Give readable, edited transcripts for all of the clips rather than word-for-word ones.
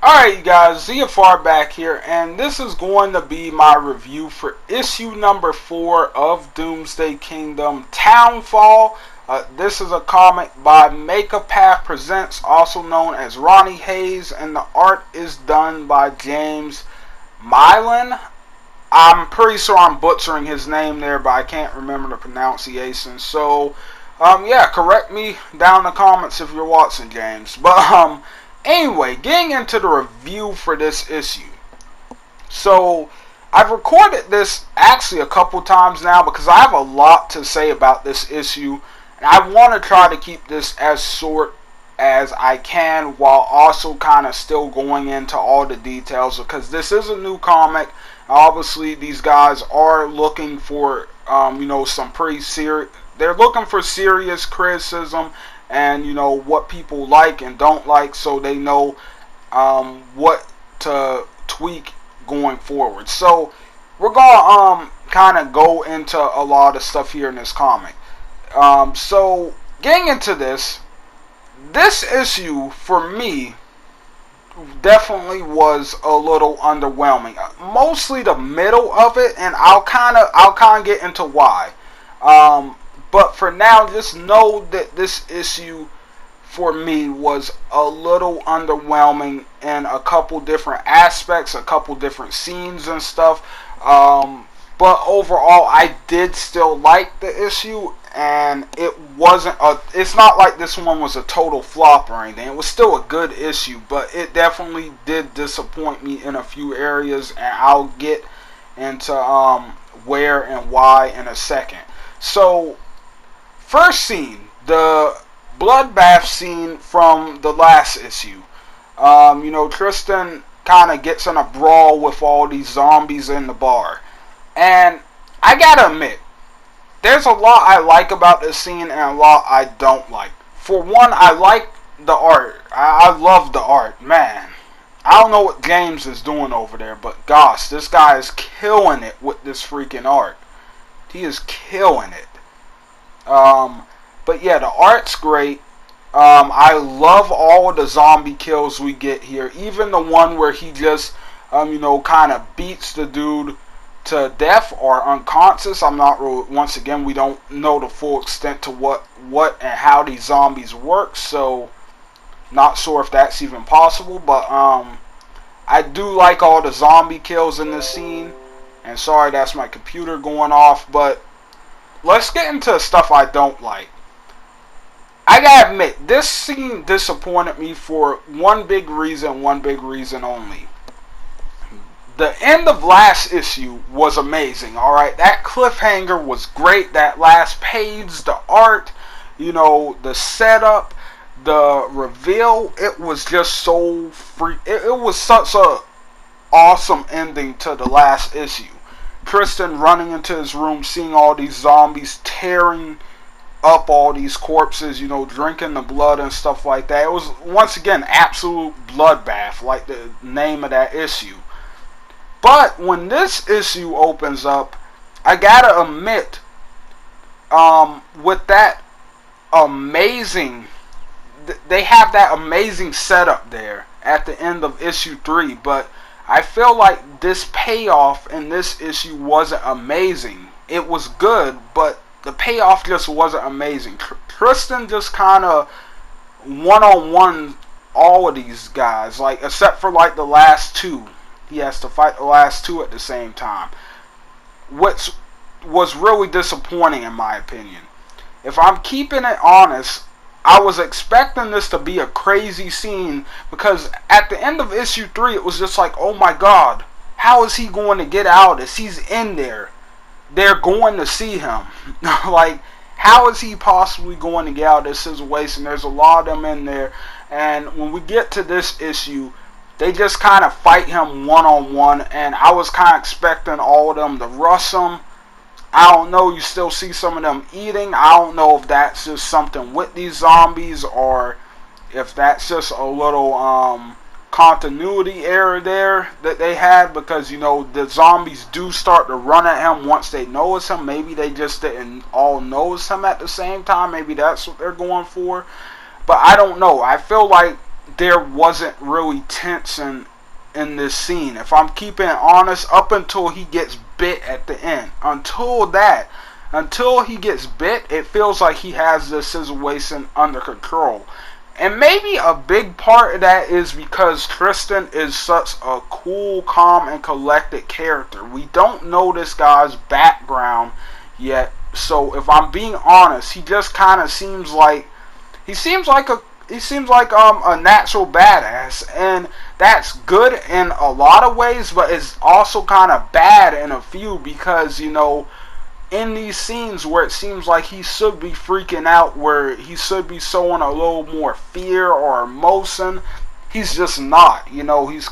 Alright, you guys, ZFR back here, and this is going to be my review for issue number 4 of Doomsday Kingdom, Townfall. This is a comic by Make-A-Path Presents, also known as Ronnie Hayes, and the art is done by James Mylan. I'm pretty sure I'm butchering his name there, but I can't remember the pronunciation. So, yeah, correct me down in the comments if you're watching, James. But, anyway, getting into the review for this issue. So, I've recorded this actually a couple times now because I have a lot to say about this issue. And I want to try to keep this as short as I can while also kind of still going into all the details, because this is a new comic. Obviously, these guys are looking for, some pretty serious... They're looking for serious criticism and what people like and don't like, so they know what to tweak going forward. So we're gonna kind of go into a lot of stuff here in this comic. So getting into this issue of me definitely was a little underwhelming. Mostly the middle of it, and I'll kind of get into why. But for now, just know that this issue for me was a little underwhelming in a couple different aspects, a couple different scenes and stuff. But overall, I did still like the issue, and it's not like this one was a total flop or anything. It was still a good issue, but it definitely did disappoint me in a few areas, and I'll get into where and why in a second. So, first scene, the bloodbath scene from the last issue. Tristan kind of gets in a brawl with all these zombies in the bar. And I gotta admit, there's a lot I like about this scene and a lot I don't like. For one, I like the art. I love the art, man. I don't know what James is doing over there, but gosh, this guy is killing it with this freaking art. He is killing it. But yeah, the art's great. I love all of the zombie kills we get here. Even the one where he just, kind of beats the dude to death or unconscious. I'm not really, once again, we don't know the full extent to what and how these zombies work. So, not sure if that's even possible. But, I do like all the zombie kills in this scene. And sorry, that's my computer going off. But, let's get into stuff I don't like. I gotta admit, this scene disappointed me for one big reason only. The end of last issue was amazing, alright? That cliffhanger was great. That last page, the art, the setup, the reveal, it was just so free. It was such a awesome ending to the last issue. Tristan running into his room, seeing all these zombies tearing up all these corpses, drinking the blood and stuff like that. It was, once again, absolute bloodbath, like the name of that issue. But when this issue opens up, I gotta admit, with that amazing, they have that amazing setup there at the end of issue 3, but I feel like this payoff in this issue wasn't amazing. It was good, but the payoff just wasn't amazing. Tristan just kind of one-on-one all of these guys, like, except for like the last two. He has to fight the last two at the same time, which was really disappointing in my opinion. If I'm keeping it honest, I was expecting this to be a crazy scene, because at the end of issue 3 it was just like, oh my god, how is he going to get out of this? He's in there. They're going to see him. Like, how is he possibly going to get out of this situation? There's a lot of them in there, and when we get to this issue, they just kind of fight him one-on-one, and I was kind of expecting all of them to rush him. I don't know, you still see some of them eating. I don't know if that's just something with these zombies, or if that's just a little continuity error there that they had, because the zombies do start to run at him once they notice him. Maybe they just didn't all notice him at the same time. Maybe that's what they're going for. But I don't know. I feel like there wasn't really tension in this scene. If I'm keeping it honest, up until he gets bit at the end. Until he gets bit, it feels like he has this situation under control. And maybe a big part of that is because Tristan is such a cool, calm, and collected character. We don't know this guy's background yet. So if I'm being honest, he just kind of seems like a natural badass, and that's good in a lot of ways, but it's also kind of bad in a few, because in these scenes where it seems like he should be freaking out, where he should be showing a little more fear or emotion, he's just not. He's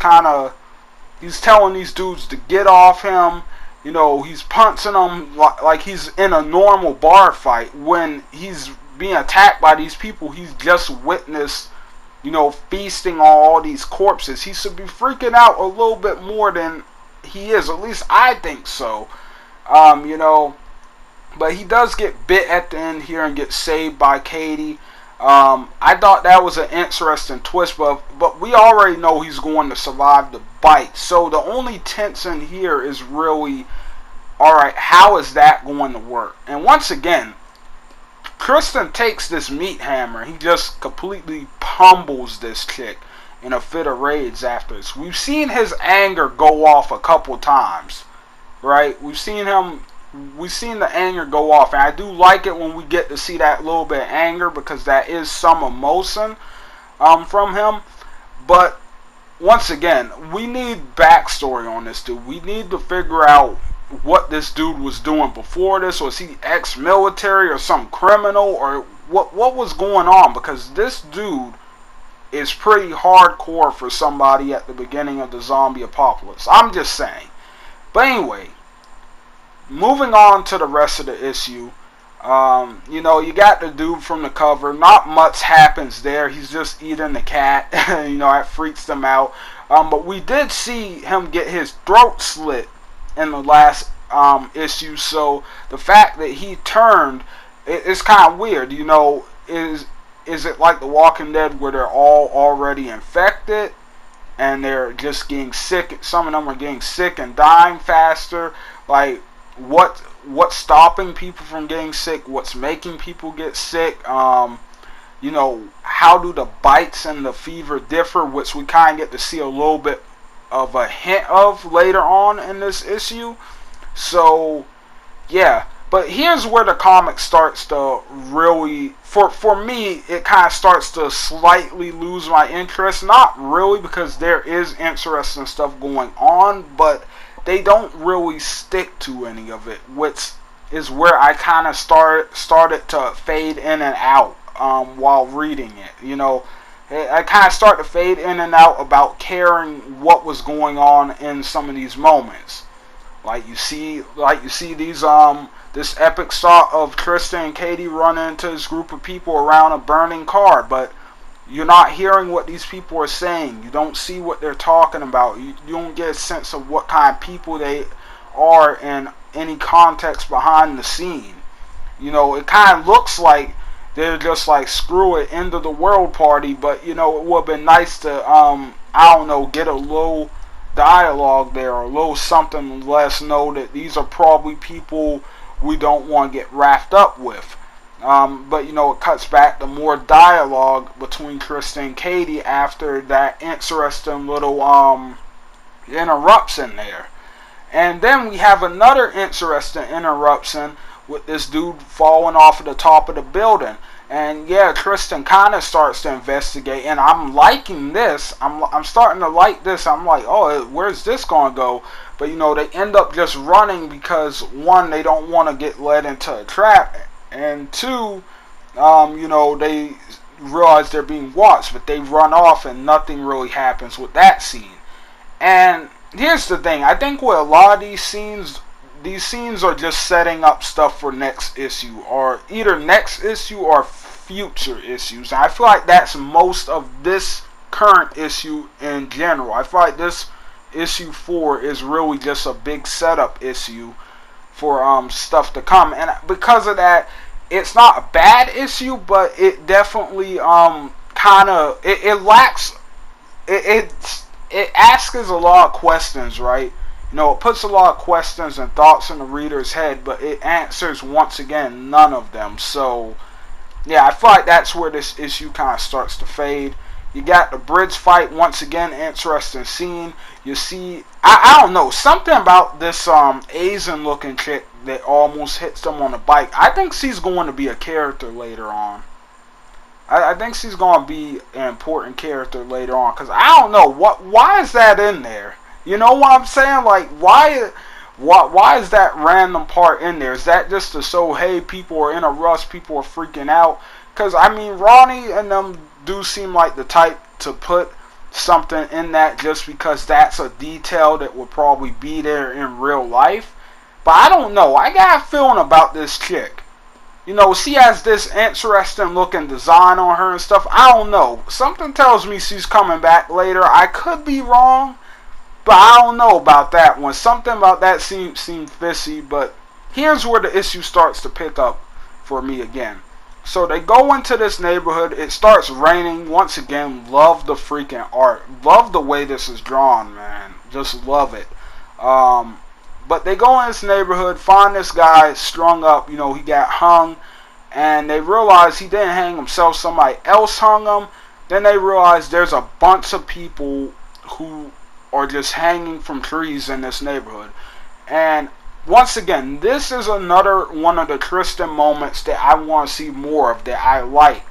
telling these dudes to get off him. He's punching them like he's in a normal bar fight, when he's being attacked by these people he's just witnessed, feasting on all these corpses. He should be freaking out a little bit more than he is. At least I think so. But he does get bit at the end here and gets saved by Katie. I thought that was an interesting twist, but we already know he's going to survive the bite. So the only tension here is really, alright, how is that going to work? And once again, Tristan takes this meat hammer. He just completely pummels this chick in a fit of rage after this. We've seen his anger go off a couple times, right? We've seen the anger go off, and I do like it when we get to see that little bit of anger, because that is some emotion from him. But once again, we need backstory on this dude. We need to figure out what this dude was doing before this. Was he ex-military or some criminal, or what was going on? Because this dude is pretty hardcore for somebody at the beginning of the zombie apocalypse. I'm just saying. But anyway, moving on to the rest of the issue. You got the dude from the cover. Not much happens there. He's just eating the cat. That freaks them out. But we did see him get his throat slit in the last issue. So the fact that he turned, it's kind of weird. Is it like The Walking Dead, where they're all already infected and they're just getting sick? Some of them are getting sick and dying faster. Like, what's stopping people from getting sick? What's making people get sick? How do the bites and the fever differ? Which we kind of get to see a little bit of a hint of later on in this issue. So, yeah. But here's where the comic starts to really, for me, it kind of starts to slightly lose my interest. Not really, because there is interesting stuff going on, but they don't really stick to any of it, which is where I kind of started to fade in and out while reading it. I kind of start to fade in and out about caring what was going on in some of these moments. Like you see these this epic shot of Tristan and Katie run into this group of people around a burning car, but you're not hearing what these people are saying. You don't see what they're talking about. You don't get a sense of what kind of people they are in any context behind the scene. It kind of looks like they're just like, screw it, end of the world party. But it would have been nice to get a little dialogue there, or a little something to let us know that these are probably people we don't want to get wrapped up with. But it cuts back to more dialogue between Tristan and Katie after that interesting little interruption there. And then we have another interesting interruption with this dude falling off of the top of the building. And yeah, Tristan kind of starts to investigate, and I'm liking this. I'm starting to like this. I'm like, oh, where's this going to go? But they end up just running because, one, they don't want to get led into a trap, and two, they realize they're being watched, but they run off and nothing really happens with that scene. And here's the thing, I think with a lot of these scenes are just setting up stuff for next issue, or either next issue or future issues. And I feel like that's most of this current issue in general. I feel like this issue 4 is really just a big setup issue for stuff to come. And because of that, it's not a bad issue, but it definitely kind kind of, it lacks, it asks a lot of questions, right? You know, it puts a lot of questions and thoughts in the reader's head, but it answers, once again, none of them. So, yeah, I feel like that's where this issue kind of starts to fade. You got the bridge fight, once again, interesting scene. You see, I don't know, something about this Asian looking chick that almost hits them on the bike. I think she's going to be a character later on. I think she's going to be an important character later on, because I don't know, why is that in there? You know what I'm saying? Like, why is that random part in there? Is that just to show, hey, people are in a rush, people are freaking out? Because, I mean, Ronnie and them do seem like the type to put something in that just because that's a detail that would probably be there in real life. But I don't know. I got a feeling about this chick. You know, she has this interesting looking design on her and stuff. I don't know. Something tells me she's coming back later. I could be wrong, but I don't know about that one. Something about that seemed fishy, but here's where the issue starts to pick up for me again. So they go into this neighborhood. It starts raining. Once again, love the freaking art. Love the way this is drawn, man. Just love it. But they go in this neighborhood, find this guy strung up. You know, he got hung. And they realize he didn't hang himself. Somebody else hung him. Then they realize there's a bunch of people who are just hanging from trees in this neighborhood. And once again, this is another one of the Tristan moments that I want to see more of, that I like.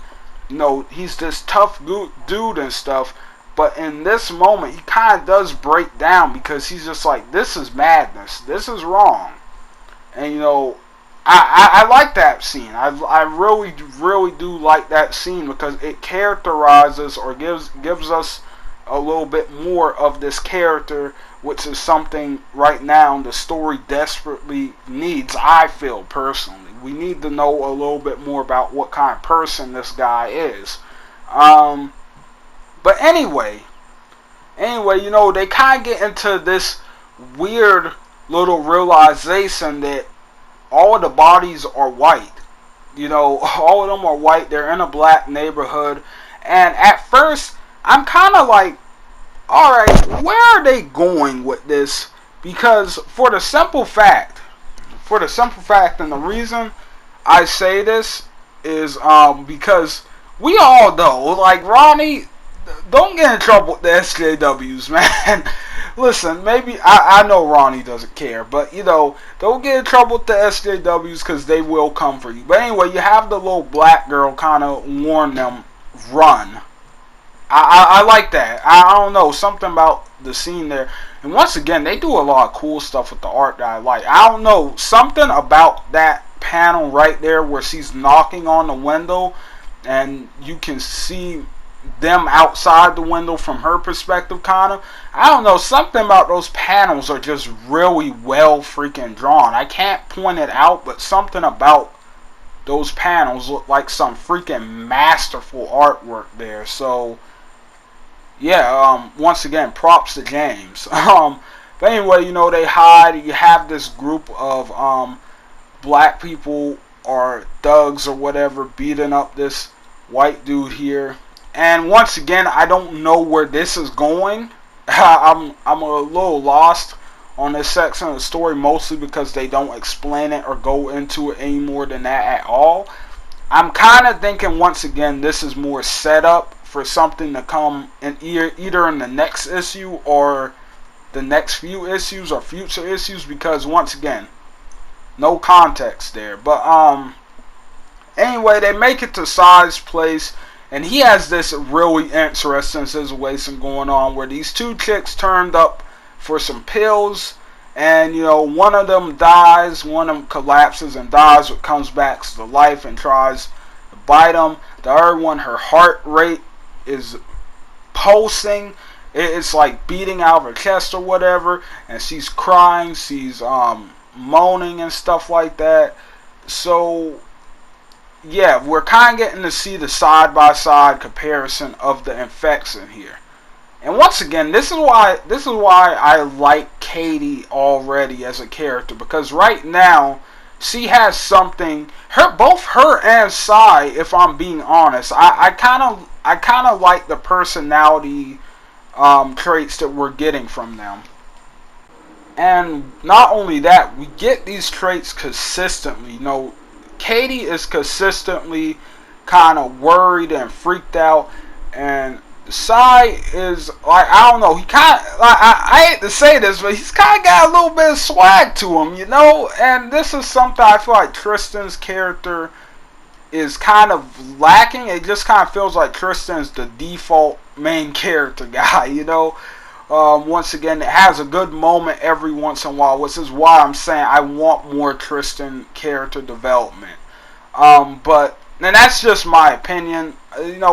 You know, he's this tough dude and stuff, but in this moment, he kind of does break down because he's just like, this is madness. This is wrong. And, you know, I like that scene. I really, really do like that scene because it characterizes or gives us a little bit more of this character, which is something right now the story desperately needs, I feel personally. We need to know a little bit more about what kind of person this guy is. But anyway, you know, they kind of get into this weird little realization that all of the bodies are white. You know, all of them are white. They're in a black neighborhood. And at first, I'm kind of like, alright, where are they going with this? Because for the simple fact, and the reason I say this is because we all know, like, Ronnie, don't get in trouble with the SJWs, man. Listen, maybe, I know Ronnie doesn't care, but, you know, don't get in trouble with the SJWs because they will come for you. But anyway, you have the little black girl kind of warn them, run. I like that. I don't know, something about the scene there. And once again, they do a lot of cool stuff with the art that I like. I don't know, something about that panel right there where she's knocking on the window and you can see them outside the window from her perspective, kind of. I don't know, something about those panels are just really well freaking drawn. I can't point it out, but something about those panels look like some freaking masterful artwork there. So yeah, once again, props to James. But anyway, you know, they hide. You have this group of black people or thugs or whatever beating up this white dude here. And once again, I don't know where this is going. I'm a little lost on this section of the story, mostly because they don't explain it or go into it any more than that at all. I'm kind of thinking, once again, this is more setup for something to come in either in the next issue or the next few issues or future issues, because once again, no context there. But anyway, they make it to Sai's place, and he has this really interesting situation going on where these two chicks turned up for some pills, and you know, one of them dies, one of them collapses and dies, but comes back to life and tries to bite him. The other one, her heart rate is pulsing, it's like beating out of her chest or whatever, and she's crying, she's moaning and stuff like that. So yeah, we're kind of getting to see the side-by-side comparison of the infection here. And once again, this is why I like Katie already as a character, because right now she has something. Both her and Sai, if I'm being honest, I kind of like the personality traits that we're getting from them. And not only that, we get these traits consistently. Katie is consistently kind of worried and freaked out, and Sai is like, I don't know, he kind of, like, I hate to say this, but he's kind of got a little bit of swag to him, and this is something I feel like Tristan's character is kind of lacking. It just kind of feels like Tristan's the default main character guy, Once again, it has a good moment every once in a while, which is why I'm saying I want more Tristan character development. But and that's just my opinion.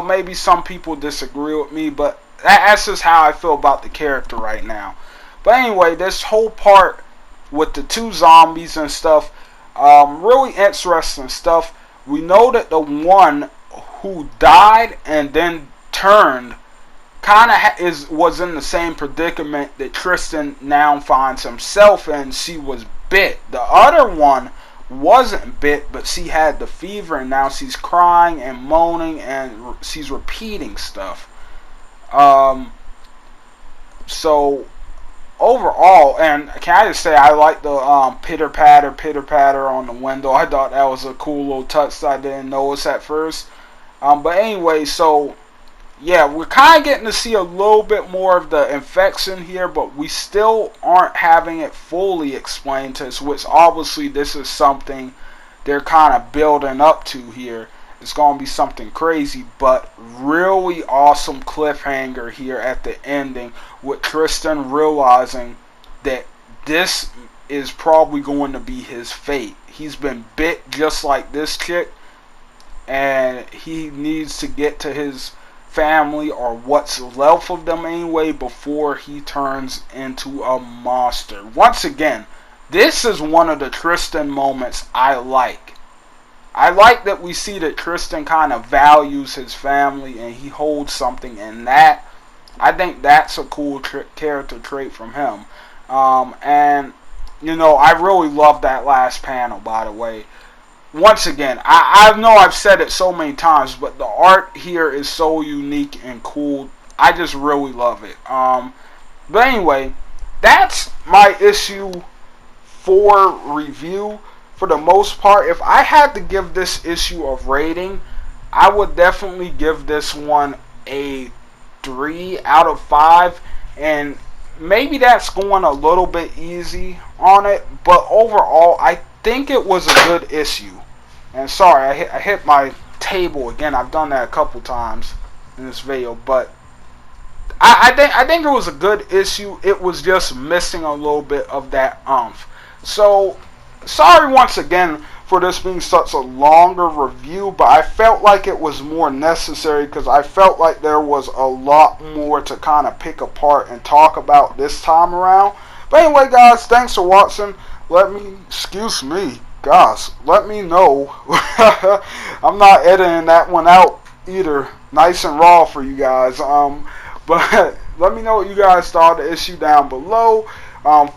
Maybe some people disagree with me, but that's just how I feel about the character right now. But anyway, this whole part with the two zombies and stuff, really interesting stuff. We know that the one who died and then turned kind of was in the same predicament that Tristan now finds himself in. She was bit. The other one wasn't bit, but she had the fever, and now she's crying and moaning, and she's repeating stuff. So overall, and can I just say, I like the pitter patter on the window. I thought that was a cool little touch that I didn't notice at first. But anyway, so yeah, we're kind of getting to see a little bit more of the infection here, but we still aren't having it fully explained to us, which obviously this is something they're kind of building up to here. It's going to be something crazy, but really awesome cliffhanger here at the ending with Tristan realizing that this is probably going to be his fate. He's been bit just like this chick, and he needs to get to his family, or what's left of them anyway, before he turns into a monster. Once again, this is one of the Tristan moments I like. I like that we see that Tristan kind of values his family and he holds something in that. I think that's a cool character trait from him. And I really love that last panel, by the way. Once again, I know I've said it so many times, but the art here is so unique and cool. I just really love it. But anyway, that's my issue 4 review. For the most part, if I had to give this issue a rating, I would definitely give this one a 3 out of 5. And maybe that's going a little bit easy on it, but overall, I think it was a good issue. And sorry, I hit my table again. I've done that a couple times in this video, but I think it was a good issue. It was just missing a little bit of that oomph. So sorry once again for this being such a longer review, but I felt like it was more necessary because I felt like there was a lot more to kind of pick apart and talk about this time around. But anyway, guys, thanks for watching. Let me know. I'm not editing that one out either. Nice and raw for you guys. But let me know what you guys thought of the issue down below.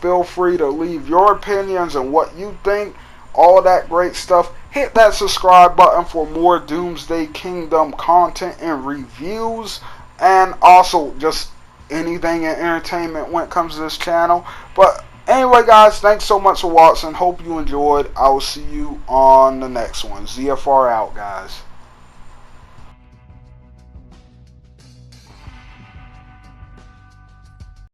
Feel free to leave your opinions and what you think. All that great stuff. Hit that subscribe button for more Doomsday Kingdom content and reviews. And also just anything in entertainment when it comes to this channel. But anyway, guys, thanks so much for watching. Hope you enjoyed. I will see you on the next one. ZFR out, guys.